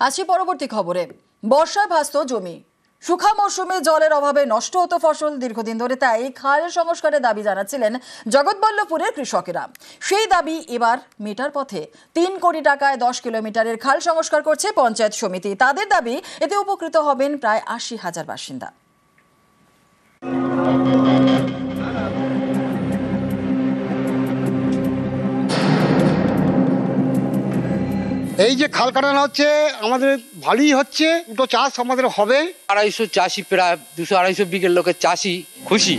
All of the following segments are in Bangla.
আসি পরবর্তী খবরে। বর্ষায় ভাসত জমি, শুখা মৌসুমে জলের অভাবে নষ্ট হতো ফসল দীর্ঘদিন ধরে, তাই খাল সংস্কারের দাবি জানাচ্ছিলেন জগৎবল্লভপুরের কৃষকেরা। সেই দাবি এবার মেটার পথে। 3 কোটি টাকায় 10 কিলোমিটারের খাল সংস্কার করছে পঞ্চায়েত সমিতি। তাদের দাবি, এতে উপকৃত হবেন প্রায় 80,000 বাসিন্দা। এই যে খাল কাটানো হচ্ছে আমাদের ভালোই হচ্ছে, দুটো চাষ আমাদের হবে। 250 চাষি, প্রায় 200-250 বিঘের লোকের চাষি খুশি।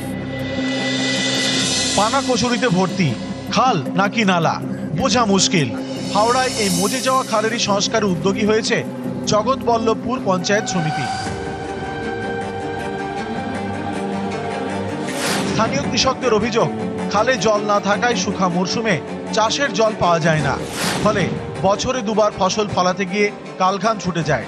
পানা কচুরিতে ভর্তি খাল নাকি নালা বোঝা মুশকিল। হাওড়ায় এই মজে যাওয়া খালেরই সংস্কারে উদ্যোগী হয়েছে জগৎবল্লভপুর পঞ্চায়েত সমিতি। স্থানীয় কৃষকদের অভিযোগ, খালে জল না থাকায় শুখা মরশুমে চাষের জল পাওয়া যায় না, ফলে বছরে দুবার ফসল ফলাতে গিয়ে কালঘাম ছুটে যায়।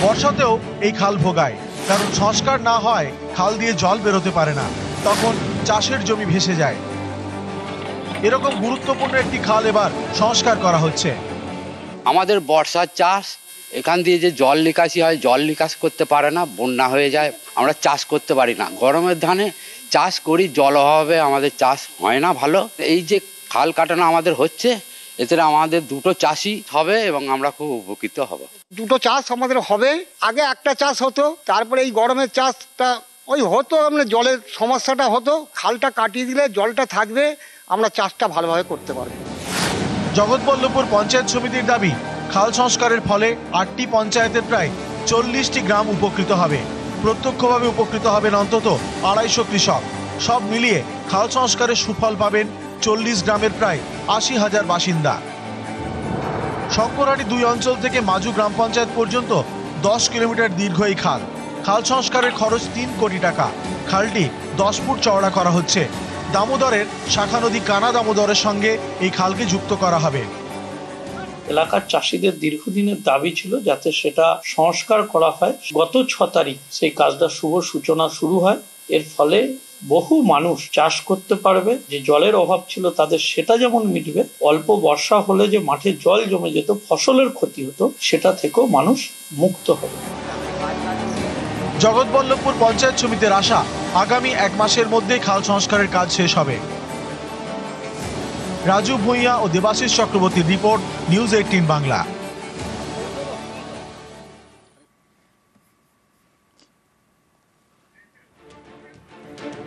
বর্ষাতেও এই খাল ভোগায়, কারণ সংস্কার না হয় খাল দিয়ে জল বেরোতে পারে না, তখন চাষের জমি ভেসে যায়। এরকম গুরুত্বপূর্ণ একটি খাল এবার সংস্কার করা হচ্ছে। আমাদের বর্ষার চাষ, এখান দিয়ে যে জল নিকাশি হয়, জল নিকাশ করতে পারে না, বন্যা হয়ে যায়, আমরা চাষ করতে পারি না। গরমের ধানে চাষ করি, জল অভাবে আমাদের চাষ হয় না ভালো। এই যে খাল কাটানো আমাদের হচ্ছে, এতে আমাদের দুটো চাষই হবে এবং আমরা খুব উপকৃত হব। দুটো চাষ আমাদের হবে। আগে একটা চাষ হতো, তারপরে এই গরমের চাষটা ওই হতো, আমরা জলের সমস্যাটা হতো। খালটা কাটিয়ে দিলে জলটা থাকবে, আমরা চাষটা ভালোভাবে করতে পারবো। জগৎবল্লভপুর পঞ্চায়েত সমিতির দাবি, খাল সংস্কারের ফলে 8টি পঞ্চায়েতের প্রায় 40টি গ্রাম উপকৃত হবে। প্রত্যক্ষভাবে উপকৃত হবেন অন্তত 250 কৃষক। সব মিলিয়ে খাল সংস্কারের সুফল পাবেন 40 গ্রামের প্রায় 80,000 বাসিন্দা। শঙ্করহাটি 2 অঞ্চল থেকে মাজু গ্রাম পঞ্চায়েত পর্যন্ত 10 কিলোমিটার দীর্ঘ এই খাল। খাল সংস্কারের খরচ 3 কোটি টাকা। খালটি 10 ফুট চওড়া করা হচ্ছে। দামোদরের শাখা নদী কানা দামোদরের সঙ্গে এই খালকে যুক্ত করা হবে। এলাকার চাষিদের দীর্ঘদিনের দাবি ছিল যাতে সেটা সংস্কার করা হয়। গত 6 তারিখ সেই কাজটা শুভ সূচনা শুরু হয়। এর ফলে বহু মানুষ চাষ করতে পারবে। যে জলের অভাব ছিল তাদের সেটা যেমন মিটবে, অল্প বর্ষা হলে যে মাঠে জল জমে যেত, ফসলের ক্ষতি হতো, সেটা থেকেও মানুষ মুক্ত হবে। জগৎবল্লভপুর পঞ্চায়েত সমিতির আশা, আগামী 1 মাসের মধ্যে খাল সংস্কারের কাজ শেষ হবে। রাজু ভূঁইয়া ও দেবাশিস চক্রবর্তীর রিপোর্ট, নিউজ 18 বাংলা।